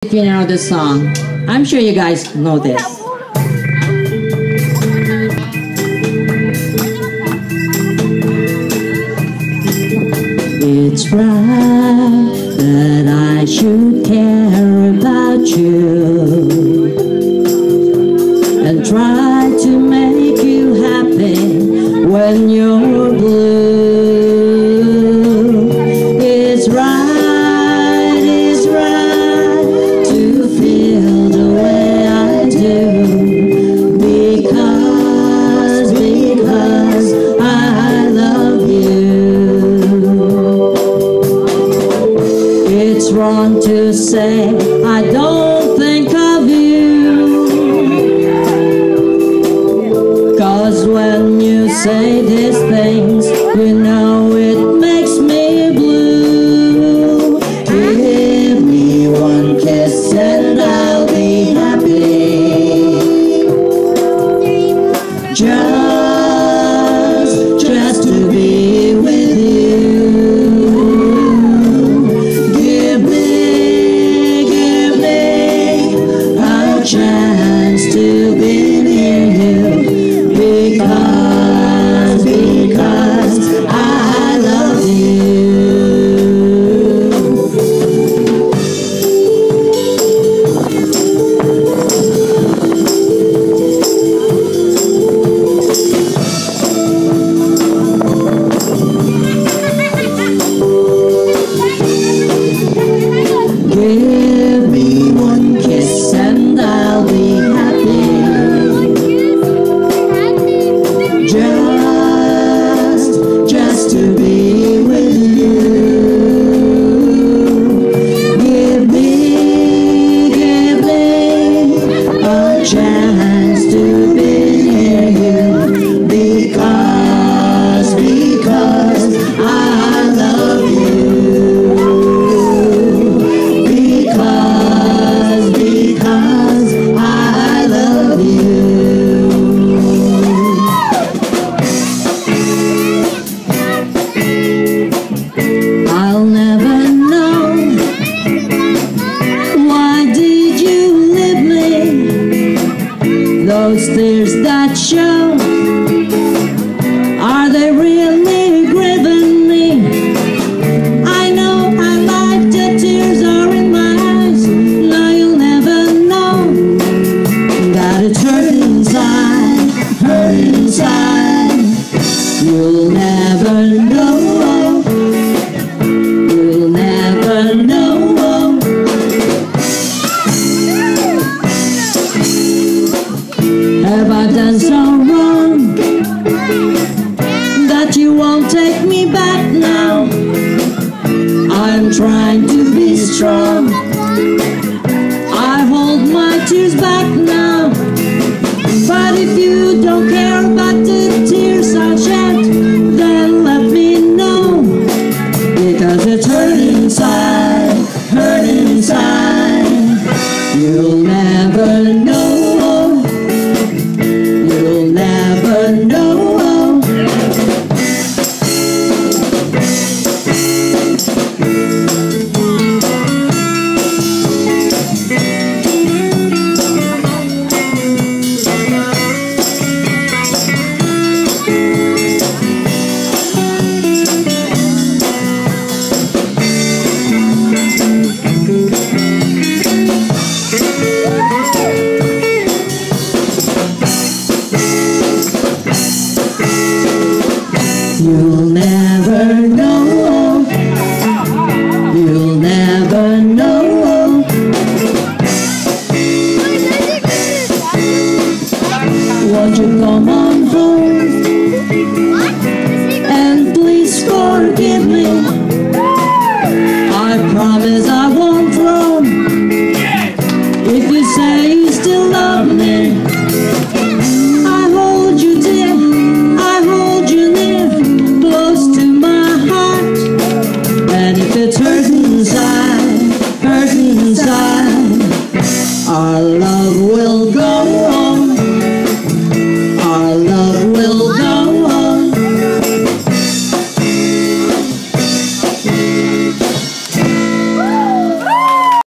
If you know the song, I'm sure you guys know this. It's right that I should care about you and try to make you happy when you're blue. It's right to feel the way I do because I love you. It's wrong to say I don't think of you, 'cause when you say these things, you know it makes me blue. Give me one kiss and I'll be happy. Just to be with you. Give me a chance to be near you because I love you. Give me one kiss and I'll be happy. Just to be with you. Give me a chance to be near you because I love you. Because I love you. I'll never know why did you leave me. Those tears that show, are they really grieving me? I know I like the tears are in my eyes. No, you'll never know that it's hurting inside. You'll never know. You'll never know. Have I done so wrong that you won't take me back now? I'm trying to be strong. I hold my tears back now. But if you don't care about the tears I shed, then let me know. Because it's hurting inside. You'll never know. You'll never know. You'll never know. You'll never know. Won't you come on home and please forgive me? I promise I won't roam if you say you still love me. I hold you dear, I hold you near, close to my heart. And if it's hurting inside, our love